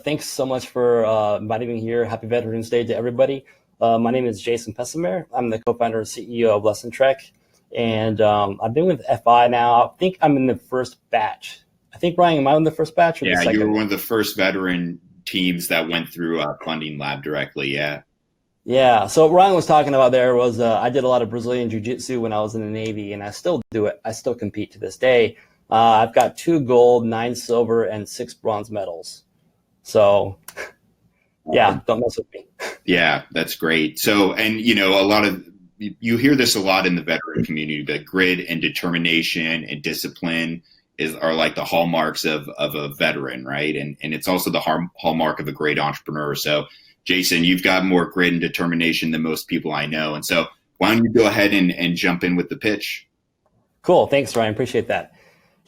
Thanks so much for inviting me here. Happy Veterans Day to everybody. My name is Jason Pessimer. I'm the co-founder and CEO of Lessontrek. And I've been with FI now. I think I'm in the first batch. I think, Ryan, am I in the first batch or the second? Yeah, you were one of the first veteran teams that went through Funding Lab directly, yeah. Yeah, so Ryan was talking about there was I did a lot of Brazilian Jiu-Jitsu when I was in the Navy, and I still do it. I still compete to this day. I've got 2 gold, 9 silver, and 6 bronze medals. So, yeah, don't mess with me. Yeah, that's great. So, and you hear this a lot in the veteran community, that grit and determination and discipline are like the hallmarks of a veteran, right? And it's also the hallmark of a great entrepreneur. So, Jason, you've got more grit and determination than most people I know. And so why don't you go ahead and jump in with the pitch? Cool. Thanks, Ryan. Appreciate that.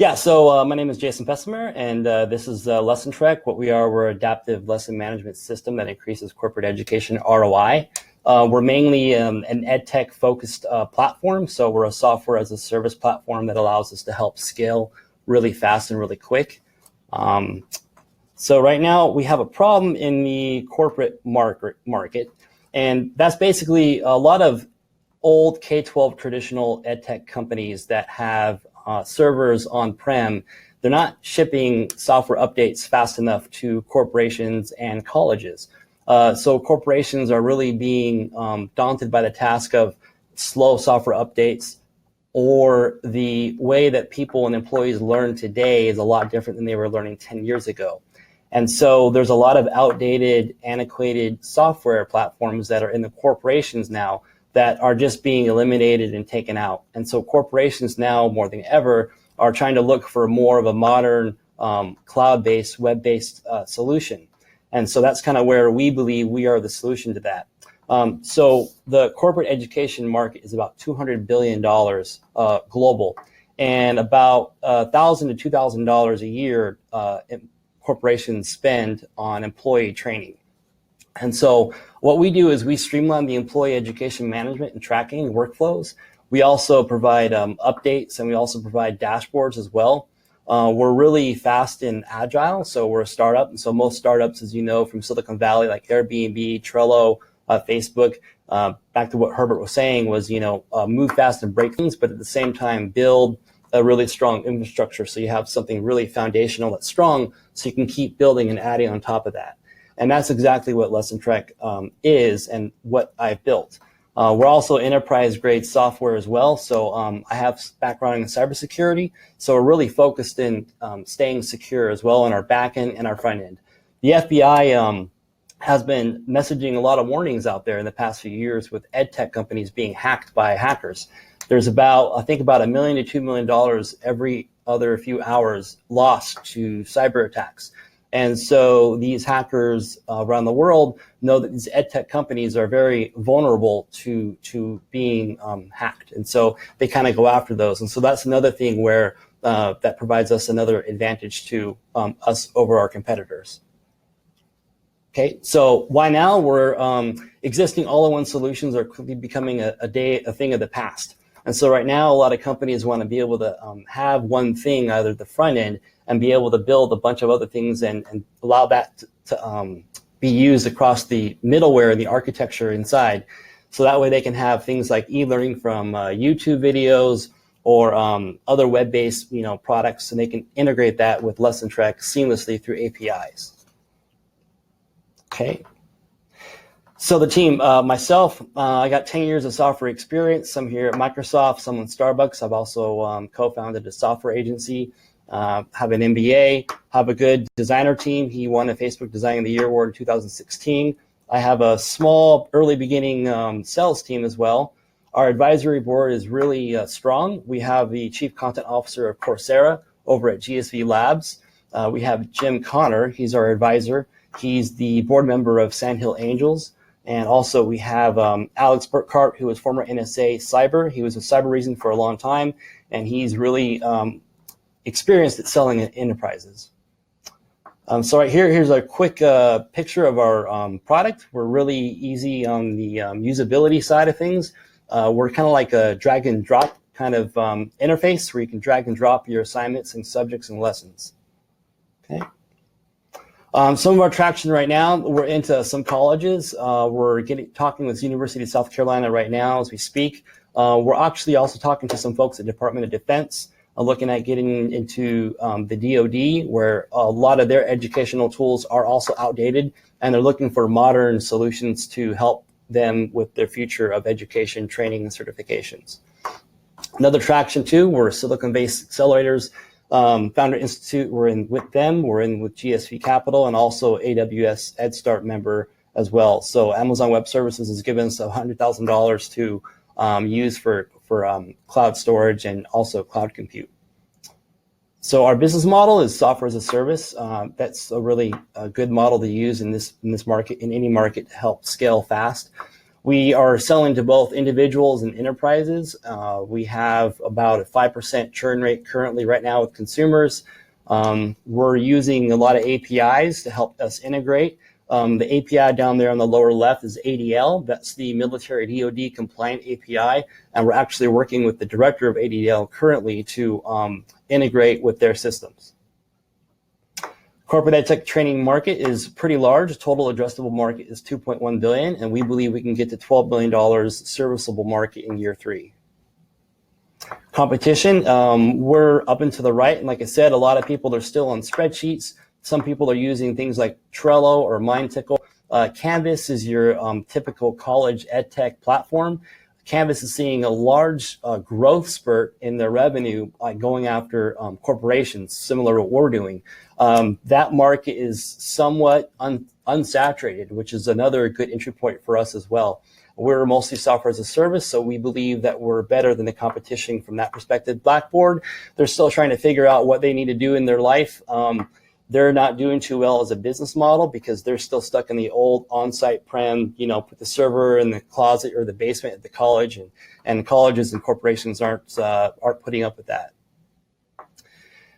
Yeah, so my name is Jason Pessimer, and this is Lessontrek. What we are, we're an adaptive lesson management system that increases corporate education ROI. We're mainly an ed tech focused platform. So we're a software as a service platform that allows us to help scale really fast and really quick. So right now we have a problem in the corporate market, and that's basically a lot of old K-12 traditional ed tech companies that have servers on-prem. They're not shipping software updates fast enough to corporations and colleges. So corporations are really being daunted by the task of slow software updates, or the way that people and employees learn today is a lot different than they were learning 10 years ago. And so there's a lot of outdated, antiquated software platforms that are in the corporations now that are just being eliminated and taken out. And so corporations now, more than ever, are trying to look for more of a modern, cloud-based, web-based solution. And so that's kind of where we believe we are the solution to that. So the corporate education market is about $200 billion global, and about $1,000 to $2,000 a year corporations spend on employee training. And so what we do is we streamline the employee education management and tracking workflows. We also provide updates, and we also provide dashboards as well. We're really fast and agile, so we're a startup. And so most startups, as you know, from Silicon Valley, like Airbnb, Trello, Facebook, back to what Herbert was saying was, move fast and break things, but at the same time, build a really strong infrastructure so you have something really foundational that's strong so you can keep building and adding on top of that. And that's exactly what Lessontrek is and what I've built. We're also enterprise-grade software as well. So I have background in cybersecurity. So we're really focused in staying secure as well in our back end and our front end. The FBI has been messaging a lot of warnings out there in the past few years with ed tech companies being hacked by hackers. There's about $1 million to $2 million every other few hours lost to cyber attacks. And so these hackers around the world know that these ed tech companies are very vulnerable to being hacked. And so they kind of go after those. And so that's another thing where that provides us another advantage to us over our competitors. Okay, so why now? We're existing all-in-one solutions are quickly becoming a thing of the past. And so right now, a lot of companies want to be able to have one thing, either the front end, and be able to build a bunch of other things and allow that to be used across the middleware and the architecture inside. So that way they can have things like e-learning from YouTube videos or other web-based products, and they can integrate that with Lessontrek seamlessly through APIs. Okay. So the team, myself, I got 10 years of software experience, some here at Microsoft, some in Starbucks. I've also co-founded a software agency, have an MBA, have a good designer team. He won a Facebook Design of the Year award in 2016. I have a small early beginning sales team as well. Our advisory board is really strong. We have the Chief Content Officer of Coursera over at GSV Labs. We have Jim Connor, he's our advisor. He's the board member of Sandhill Angels. And also we have Alex Burkhart, who is former NSA Cyber. He was with Cyber Reason for a long time, and he's really experienced at selling at enterprises. So right here's a quick picture of our product. We're really easy on the usability side of things. We're kind of like a drag and drop kind of interface where you can drag and drop your assignments and subjects and lessons. Okay. Some of our traction right now, we're into some colleges. We're talking with University of South Carolina right now as we speak. We're actually also talking to some folks at Department of Defense, looking at getting into the DoD, where a lot of their educational tools are also outdated, and they're looking for modern solutions to help them with their future of education, training, and certifications. Another traction too, we're Silicon-based accelerators. Founder Institute, we're in with them. We're in with GSV Capital and also AWS EdStart member as well. So Amazon Web Services has given us $100,000 to use for cloud storage and also cloud compute. So our business model is software as a service. That's a really good model to use in this market, in any market, to help scale fast. We are selling to both individuals and enterprises. We have about a 5% churn rate currently right now with consumers. We're using a lot of APIs to help us integrate. The API down there on the lower left is ADL. That's the military DoD compliant API. And we're actually working with the director of ADL currently to integrate with their systems. Corporate ed tech training market is pretty large. Total addressable market is $2.1 billion, and we believe we can get to $12 billion serviceable market in year 3. Competition, we're up and to the right, and like I said, a lot of people are still on spreadsheets. Some people are using things like Trello or MindTickle. Canvas is your typical college ed tech platform. Canvas is seeing a large growth spurt in their revenue going after corporations, similar to what we're doing. That market is somewhat unsaturated, which is another good entry point for us as well. We're mostly software as a service, so we believe that we're better than the competition from that perspective. Blackboard, they're still trying to figure out what they need to do in their life. They're not doing too well as a business model because they're still stuck in the old on-site prem, put the server in the closet or the basement at the college, and colleges and corporations aren't putting up with that.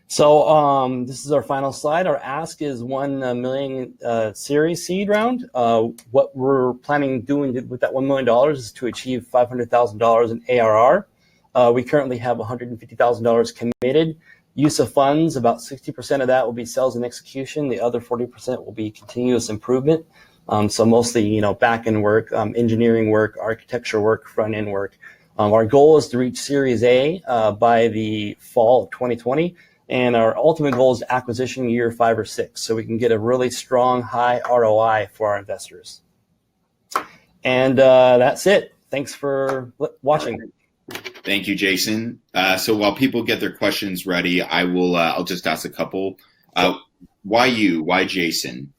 So this is our final slide. Our ask is 1 million series seed round. What we're planning doing with that $1 million is to achieve $500,000 in ARR. We currently have $150,000 committed. Use of funds, about 60% of that will be sales and execution. The other 40% will be continuous improvement. So mostly, back-end work, engineering work, architecture work, front-end work. Our goal is to reach Series A by the fall of 2020. And our ultimate goal is acquisition year 5 or 6, so we can get a really strong, high ROI for our investors. And that's it. Thanks for watching. Thank you, Jason. So while people get their questions ready, I'll just ask a couple. Why you? Why Jason?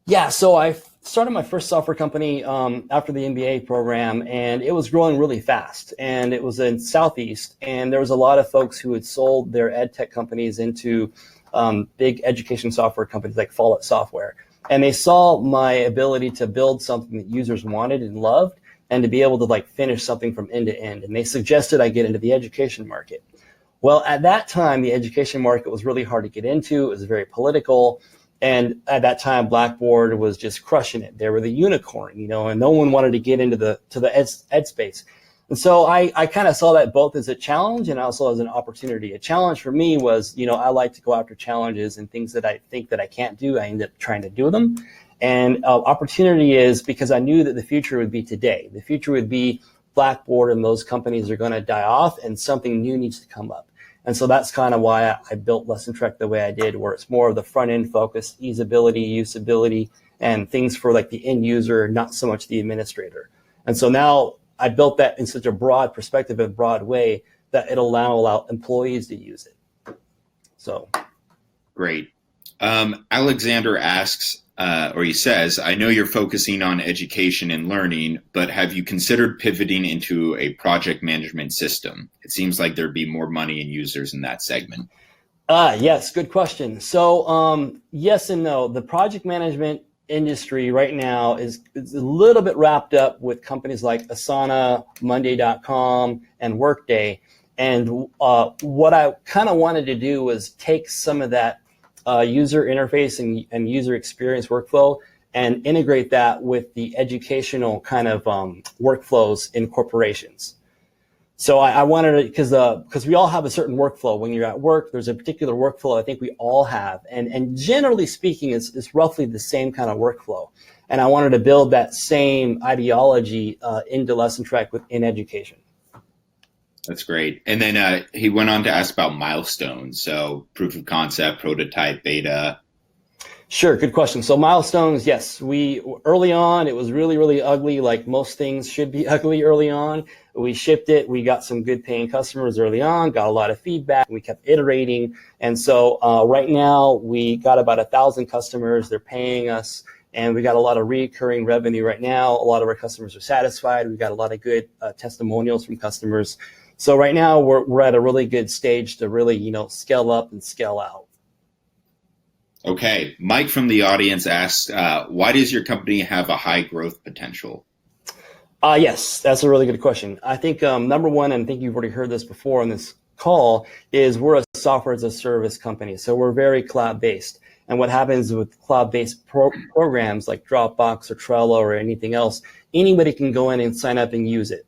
Yeah, so I started my first software company after the MBA program, and it was growing really fast. And it was in Southeast, and there was a lot of folks who had sold their ed tech companies into big education software companies like Follett Software. And they saw my ability to build something that users wanted and loved, and to be able to finish something from end to end. And they suggested I get into the education market. Well, at that time, the education market was really hard to get into. It was very political. And at that time, Blackboard was just crushing it. They were the unicorn, and no one wanted to get into the ed space. And so I kind of saw that both as a challenge and also as an opportunity. A challenge for me was, I like to go after challenges and things that I think that I can't do. I end up trying to do them. And opportunity is because I knew that the future would be today. The future would be Blackboard and those companies are going to die off and something new needs to come up. And so that's kind of why I built Lessontrek the way I did, where it's more of the front end focus, easeability, usability, and things for the end user, not so much the administrator. And so now I built that in such a broad perspective and broad way that it'll allow employees to use it. So. Great. Alexander asks, or he says, I know you're focusing on education and learning, but have you considered pivoting into a project management system? It seems like there'd be more money and users in that segment. Yes, good question. So yes and no. The project management industry right now is a little bit wrapped up with companies like Asana, Monday.com, and Workday. And what I kind of wanted to do was take some of that user interface and user experience workflow and integrate that with the educational kind of workflows in corporations. So I wanted to, because we all have a certain workflow. When you're at work, there's a particular workflow I think we all have. And generally speaking, it's roughly the same kind of workflow. And I wanted to build that same ideology into Lessontrek within education. That's great. And then he went on to ask about milestones. So proof of concept, prototype, beta. Sure, good question. So milestones, yes, we early on it was really, really ugly, like most things should be ugly early on. We shipped it, we got some good paying customers early on, got a lot of feedback, we kept iterating, and so right now we got about 1,000 customers, they're paying us, and we got a lot of recurring revenue right now. A lot of our customers are satisfied. We got a lot of good testimonials from customers. So right now we're at a really good stage to really scale up and scale out. Okay. Mike from the audience asked, why does your company have a high growth potential? Yes, that's a really good question. I think number one, and I think you've already heard this before on this call, is we're a software as a service company. So we're very cloud-based. And what happens with cloud-based programs like Dropbox or Trello or anything else, anybody can go in and sign up and use it.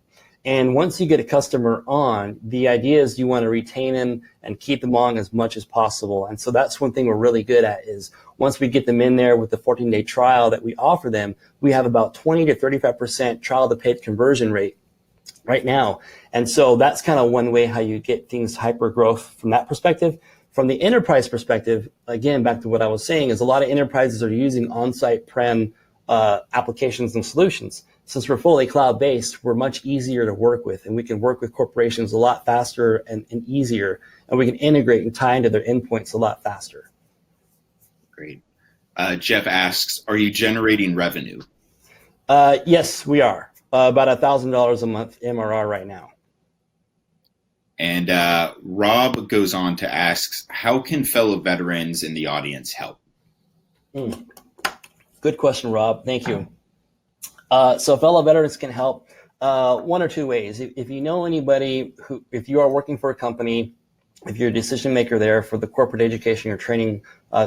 And once you get a customer on, the idea is you want to retain them and keep them on as much as possible. And so that's one thing we're really good at is once we get them in there with the 14-day trial that we offer them, we have about 20 to 35% trial to paid conversion rate right now. And so that's kind of one way how you get things hyper growth from that perspective. From the enterprise perspective, again, back to what I was saying, is a lot of enterprises are using on-site prem applications and solutions. Since we're fully cloud-based, we're much easier to work with, and we can work with corporations a lot faster and easier, and we can integrate and tie into their endpoints a lot faster. Great. Jeff asks, are you generating revenue? Yes, we are. About $1,000 a month MRR right now. And Rob goes on to ask, how can fellow veterans in the audience help? Good question, Rob. Thank you. So fellow veterans can help one or two ways. If you know anybody if you are working for a company, if you're a decision maker there for the corporate education or training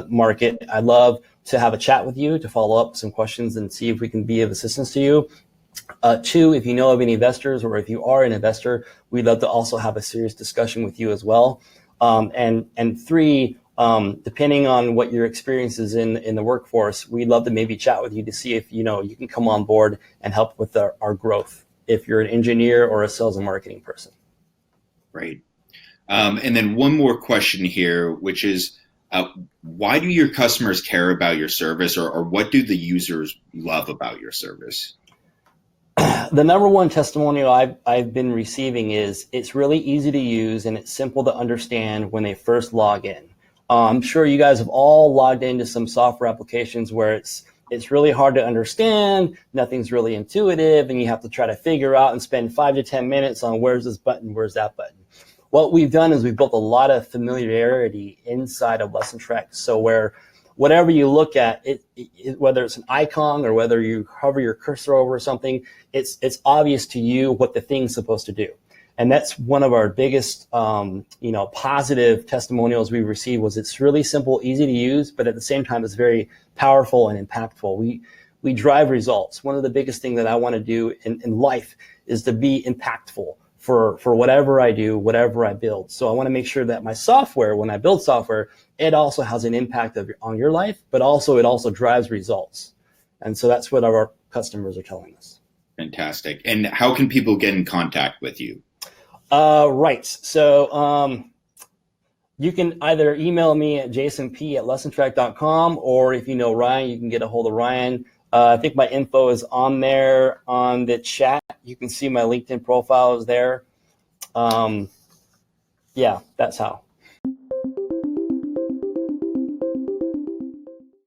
market, I'd love to have a chat with you to follow up some questions and see if we can be of assistance to you. Two, if you know of any investors or if you are an investor, we'd love to also have a serious discussion with you as well. And three, depending on what your experience is in the workforce, we'd love to maybe chat with you to see if you can come on board and help with our growth if you're an engineer or a sales and marketing person. Great. And then one more question here, which is, why do your customers care about your service, or what do the users love about your service? The number one testimonial I've been receiving is it's really easy to use and it's simple to understand when they first log in. I'm sure you guys have all logged into some software applications where it's really hard to understand, nothing's really intuitive, and you have to try to figure out and spend 5 to 10 minutes on where's this button, where's that button. What we've done is we've built a lot of familiarity inside of Lessontrek, so where whatever you look at, whether it's an icon or whether you hover your cursor over something, it's obvious to you what the thing's supposed to do. And that's one of our biggest, positive testimonials we received was it's really simple, easy to use, but at the same time, it's very powerful and impactful. We drive results. One of the biggest things that I want to do in life is to be impactful for whatever I do, whatever I build. So I want to make sure that my software, when I build software, it also has an impact on your life, but also it also drives results. And so that's what our customers are telling us. Fantastic. And how can people get in contact with you? Right. So you can either email me at jasonp@lessontrek.com, or if you know Ryan, you can get a hold of Ryan. I think my info is on there on the chat. You can see my LinkedIn profile is there. Yeah, that's how.